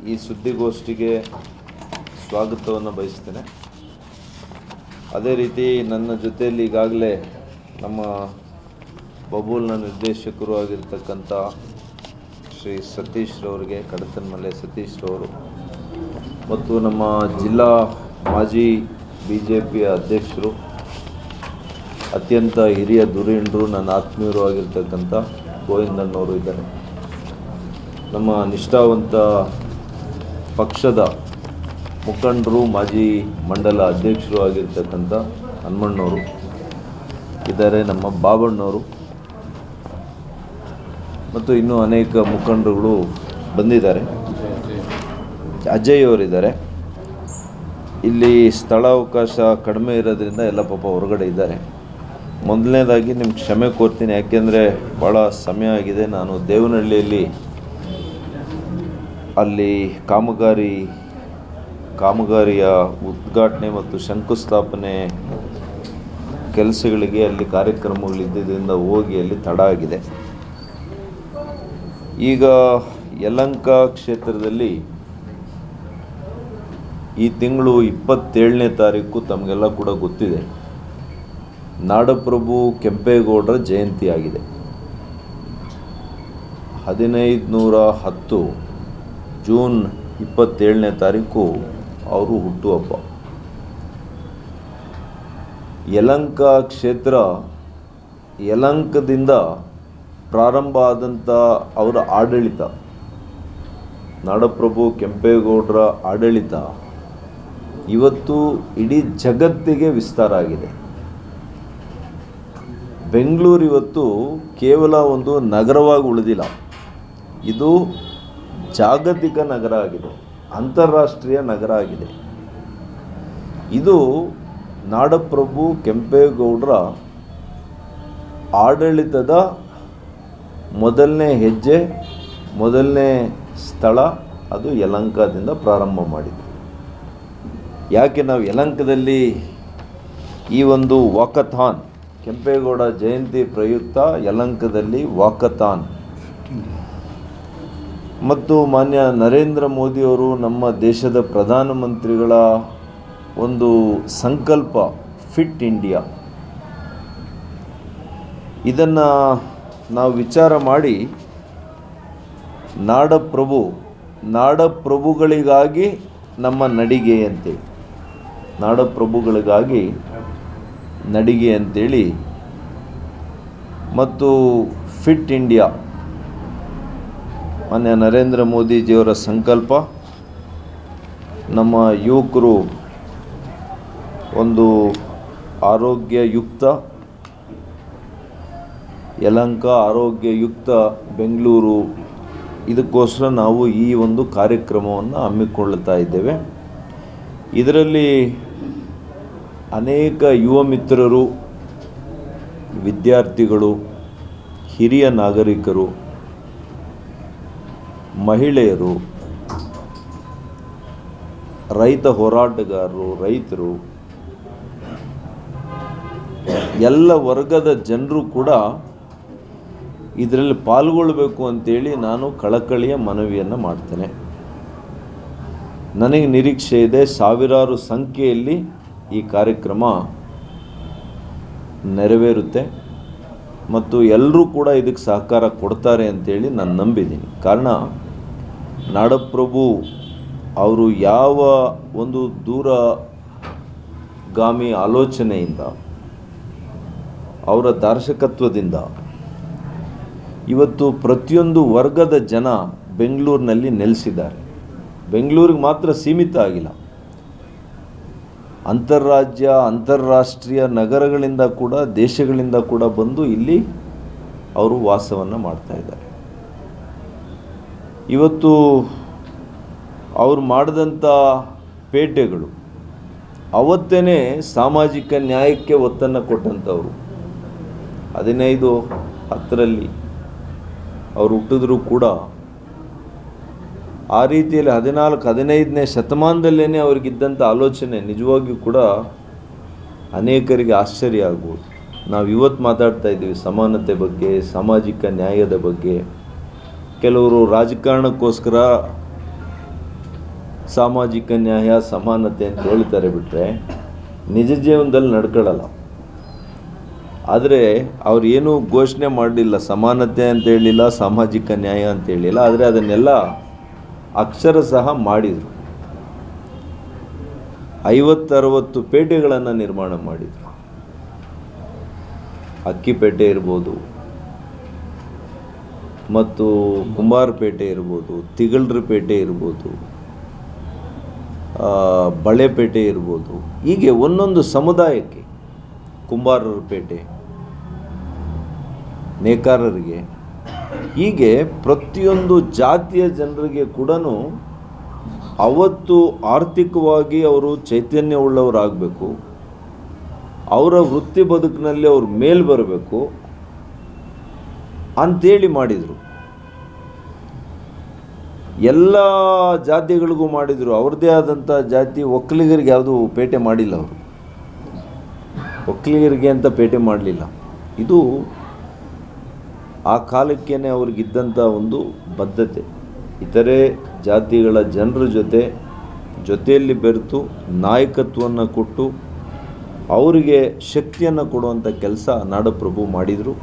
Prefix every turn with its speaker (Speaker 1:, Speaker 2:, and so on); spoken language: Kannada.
Speaker 1: ಈ ಸುದ್ದಿಗೋಷ್ಠಿಗೆ ಸ್ವಾಗತವನ್ನು ಬಯಸ್ತೇನೆ. ಅದೇ ರೀತಿ ನನ್ನ ಜೊತೆಯಲ್ಲಿ ಈಗಾಗಲೇ ನಮ್ಮ ಬಬೂಲ್ನ ನಿರ್ದೇಶಕರು ಆಗಿರ್ತಕ್ಕಂಥ ಶ್ರೀ ಸತೀಶ್ರವರಿಗೆ, ಕಡತನಮಲೆ ಸತೀಶ್ರವರು, ಮತ್ತು ನಮ್ಮ ಜಿಲ್ಲಾ ಮಾಜಿ BJP ಅಧ್ಯಕ್ಷರು, ಅತ್ಯಂತ ಹಿರಿಯ ಧುರೀಣರು, ನನ್ನ ಆತ್ಮೀಯರು ಆಗಿರ್ತಕ್ಕಂಥ ಗೋವಿಂದಣ್ಣವರು ಇದ್ದಾರೆ. ನಮ್ಮ ನಿಷ್ಠಾವಂತ ಪಕ್ಷದ ಮುಖಂಡರು, ಮಾಜಿ ಮಂಡಲ ಅಧ್ಯಕ್ಷರು ಆಗಿರ್ತಕ್ಕಂಥ ಹನುಮಣ್ಣವರು ಇದ್ದಾರೆ, ನಮ್ಮ ಬಾಬಣ್ಣವರು ಮತ್ತು ಇನ್ನೂ ಅನೇಕ ಮುಖಂಡರುಗಳು ಬಂದಿದ್ದಾರೆ. ಅಜಯ್ ಅವರಿದ್ದಾರೆ. ಇಲ್ಲಿ ಸ್ಥಳಾವಕಾಶ ಕಡಿಮೆ ಇರೋದ್ರಿಂದ ಎಲ್ಲ ಪಾಪ ಹೊರಗಡೆ ಇದ್ದಾರೆ. ಮೊದಲನೇದಾಗಿ ನಿಮ್ಗೆ ಕ್ಷಮೆ ಕೋರ್ತೀನಿ, ಯಾಕೆಂದರೆ ಭಾಳ ಸಮಯ ಆಗಿದೆ. ನಾನು ದೇವನಹಳ್ಳಿಯಲ್ಲಿ ಅಲ್ಲಿ ಕಾಮಗಾರಿಯ ಉದ್ಘಾಟನೆ ಮತ್ತು ಶಂಕುಸ್ಥಾಪನೆ ಕೆಲಸಗಳಿಗೆ ಅಲ್ಲಿ ಕಾರ್ಯಕ್ರಮಗಳಿದ್ದರಿಂದ ಹೋಗಿ ಅಲ್ಲಿ ತಡ ಆಗಿದೆ. ಈಗ ಯಲಹಂಕ ಕ್ಷೇತ್ರದಲ್ಲಿ ಈ ತಿಂಗಳು 27ನೇ ತಾರೀಕು ತಮಗೆಲ್ಲ ಕೂಡ ಗೊತ್ತಿದೆ, ನಾಡಪ್ರಭು ಕೆಂಪೇಗೌಡರ ಜಯಂತಿ ಆಗಿದೆ. 1510 ಜೂನ್ 27ನೇ ತಾರೀಕು ಅವರು ಹುಟ್ಟುಹಬ್ಬ. ಯಲಹಂಕ ಕ್ಷೇತ್ರ, ಯಲಹಂಕದಿಂದ ಪ್ರಾರಂಭ ಆದಂಥ ಅವರ ಆಡಳಿತ, ನಾಡಪ್ರಭು ಕೆಂಪೇಗೌಡರ ಆಡಳಿತ ಇವತ್ತು ಇಡೀ ಜಗತ್ತಿಗೆ ವಿಸ್ತಾರ ಆಗಿದೆ. ಬೆಂಗಳೂರು ಇವತ್ತು ಕೇವಲ ಒಂದು ನಗರವಾಗಿ ಉಳಿದಿಲ್ಲ, ಇದು ಜಾಗತಿಕ ನಗರ ಆಗಿದೆ, ಅಂತಾರಾಷ್ಟ್ರೀಯ ನಗರ ಆಗಿದೆ. ಇದು ನಾಡಪ್ರಭು ಕೆಂಪೇಗೌಡರ ಆಡಳಿತದ ಮೊದಲನೇ ಹೆಜ್ಜೆ, ಮೊದಲನೇ ಸ್ಥಳ ಅದು ಯಲಹಂಕದಿಂದ ಪ್ರಾರಂಭ ಮಾಡಿದ್ದು. ಯಾಕೆ ನಾವು ಯಲಹಂಕದಲ್ಲಿ ಈ ಒಂದು ವಾಕಥಾನ್, ಕೆಂಪೇಗೌಡ ಜಯಂತಿ ಪ್ರಯುಕ್ತ ಯಲಹಂಕದಲ್ಲಿ ವಾಕಥಾನ್ ಮತ್ತು ಮಾನ್ಯ ನರೇಂದ್ರ ಮೋದಿಯವರು, ನಮ್ಮ ದೇಶದ ಪ್ರಧಾನಮಂತ್ರಿಗಳ ಒಂದು ಸಂಕಲ್ಪ ಫಿಟ್ ಇಂಡಿಯಾ, ಇದನ್ನು ನಾವು ವಿಚಾರ ಮಾಡಿ ನಾಡಪ್ರಭುಗಳಿಗಾಗಿ ನಮ್ಮ ನಡಿಗೆ ಅಂತೇಳಿ, ನಾಡಪ್ರಭುಗಳಿಗಾಗಿ ನಡಿಗೆ ಅಂತೇಳಿ ಮತ್ತು ಫಿಟ್ ಇಂಡಿಯಾ, ಮಾನ್ಯ ನರೇಂದ್ರ ಮೋದಿಜಿಯವರ ಸಂಕಲ್ಪ, ನಮ್ಮ ಯುವಕರು ಒಂದು ಆರೋಗ್ಯಯುಕ್ತ ಯಲಹಂಕ, ಆರೋಗ್ಯಯುಕ್ತ ಬೆಂಗಳೂರು, ಇದಕ್ಕೋಸ್ಕರ ನಾವು ಈ ಒಂದು ಕಾರ್ಯಕ್ರಮವನ್ನು ಹಮ್ಮಿಕೊಳ್ಳುತ್ತಾ ಇದ್ದೇವೆ. ಇದರಲ್ಲಿ ಅನೇಕ ಯುವ ಮಿತ್ರರು, ವಿದ್ಯಾರ್ಥಿಗಳು, ಹಿರಿಯ ನಾಗರಿಕರು, ಮಹಿಳೆಯರು, ರೈತ ಹೋರಾಟಗಾರರು, ರೈತರು, ಎಲ್ಲ ವರ್ಗದ ಜನರು ಕೂಡ ಇದರಲ್ಲಿ ಪಾಲ್ಗೊಳ್ಳಬೇಕು ಅಂತೇಳಿ ನಾನು ಕಳಕಳಿಯ ಮನವಿಯನ್ನು ಮಾಡ್ತೇನೆ. ನನಗೆ ನಿರೀಕ್ಷೆ ಇದೆ, ಸಾವಿರಾರು ಸಂಖ್ಯೆಯಲ್ಲಿ ಈ ಕಾರ್ಯಕ್ರಮ ನೆರವೇರುತ್ತೆ ಮತ್ತು ಎಲ್ಲರೂ ಕೂಡ ಇದಕ್ಕೆ ಸಹಕಾರ ಕೊಡ್ತಾರೆ ಅಂತೇಳಿ ನಾನು ನಂಬಿದ್ದೀನಿ. ಕಾರಣ, ನಾಡಪ್ರಭು ಅವರು ಯಾವ ಒಂದು ದೂರಗಾಮಿ ಆಲೋಚನೆಯಿಂದ, ಅವರ ದಾರ್ಶಕತ್ವದಿಂದ ಇವತ್ತು ಪ್ರತಿಯೊಂದು ವರ್ಗದ ಜನ ಬೆಂಗಳೂರಿನಲ್ಲಿ ನೆಲೆಸಿದ್ದಾರೆ. ಬೆಂಗಳೂರಿಗೆ ಮಾತ್ರ ಸೀಮಿತ ಆಗಿಲ್ಲ, ಅಂತಾರಾಷ್ಟ್ರೀಯ ನಗರಗಳಿಂದ ಕೂಡ, ದೇಶಗಳಿಂದ ಕೂಡ ಬಂದು ಇಲ್ಲಿ ಅವರು ವಾಸವನ್ನು ಮಾಡ್ತಾ ಇದ್ದಾರೆ. ಇವತ್ತು ಅವರು ಮಾಡಿದಂಥ ಪೇಟೆಗಳು ಅವತ್ತೇ ಸಾಮಾಜಿಕ ನ್ಯಾಯಕ್ಕೆ ಒತ್ತನ್ನು ಕೊಟ್ಟಂಥವ್ರು. 1510 ಅವರು ಹುಟ್ಟಿದ್ರೂ ಕೂಡ ಆ ರೀತಿಯಲ್ಲಿ 14-15ನೇ ಶತಮಾನದಲ್ಲೇ ಅವ್ರಿಗಿದ್ದಂಥ ಆಲೋಚನೆ ನಿಜವಾಗಿಯೂ ಕೂಡ ಅನೇಕರಿಗೆ ಆಶ್ಚರ್ಯ ಆಗ್ಬೋದು. ನಾವು ಇವತ್ತು ಮಾತಾಡ್ತಾ ಇದ್ದೀವಿ ಸಮಾನತೆ ಬಗ್ಗೆ, ಸಾಮಾಜಿಕ ನ್ಯಾಯದ ಬಗ್ಗೆ. ಕೆಲವರು ರಾಜಕಾರಣಕ್ಕೋಸ್ಕರ ಸಾಮಾಜಿಕ ನ್ಯಾಯ ಸಮಾನತೆ ಅಂತ ಹೇಳ್ತಾರೆ ಬಿಟ್ಟರೆ ನಿಜ ಜೀವನದಲ್ಲಿ ನಡ್ಕೊಳ್ಳಲ್ಲ. ಆದರೆ ಅವ್ರು ಏನೂ ಘೋಷಣೆ ಮಾಡಲಿಲ್ಲ, ಸಮಾನತೆ ಅಂತ ಹೇಳಿಲ್ಲ, ಸಾಮಾಜಿಕ ನ್ಯಾಯ ಅಂತ ಹೇಳಿಲ್ಲ. ಆದರೆ ಅದನ್ನೆಲ್ಲ ಅಕ್ಷರ ಸಹ ಮಾಡಿದರು. 50-60 ಪೇಟೆಗಳನ್ನು ನಿರ್ಮಾಣ ಮಾಡಿದರು. ಅಕ್ಕಿಪೇಟೆ ಇರ್ಬೋದು, ಮತ್ತು ಕುಂಬಾರಪೇಟೆ ಇರ್ಬೋದು, ತಿಗಳರ ಪೇಟೆ ಇರ್ಬೋದು, ಬಳೆಪೇಟೆ ಇರ್ಬೋದು. ಹೀಗೆ ಒಂದೊಂದು ಸಮುದಾಯಕ್ಕೆ, ಕುಂಬಾರರ ಪೇಟೆ, ನೇಕಾರರಿಗೆ, ಹೀಗೆ ಪ್ರತಿಯೊಂದು ಜಾತಿಯ ಜನರಿಗೆ ಕೂಡ ಅವತ್ತು ಆರ್ಥಿಕವಾಗಿ ಅವರು ಚೈತನ್ಯವುಳ್ಳವರಾಗಬೇಕು, ಅವರ ವೃತ್ತಿ ಬದುಕಿನಲ್ಲಿ ಅವ್ರು ಮೇಲೆ ಬರಬೇಕು ಅಂಥೇಳಿ ಮಾಡಿದರು. ಎಲ್ಲ ಜಾತಿಗಳಿಗೂ ಮಾಡಿದರು. ಅವ್ರದ್ದೇ ಆದಂಥ ಜಾತಿ ಒಕ್ಕಲಿಗರಿಗೆ ಯಾವುದೂ ಪೇಟೆ ಮಾಡಿಲ್ಲ. ಅವರು ಒಕ್ಕಲಿಗರಿಗೆ ಅಂತ ಪೇಟೆ ಮಾಡಲಿಲ್ಲ. ಇದು ಆ ಕಾಲಕ್ಕೇ ಅವ್ರಿಗಿದ್ದಂಥ ಒಂದು ಬದ್ಧತೆ. ಇತರೆ ಜಾತಿಗಳ ಜನರ ಜೊತೆಯಲ್ಲಿ ಬೆರೆತು ನಾಯಕತ್ವವನ್ನು ಕೊಟ್ಟು ಅವರಿಗೆ ಶಕ್ತಿಯನ್ನು ಕೊಡುವಂಥ ಕೆಲಸ ನಾಡಪ್ರಭು ಮಾಡಿದರು.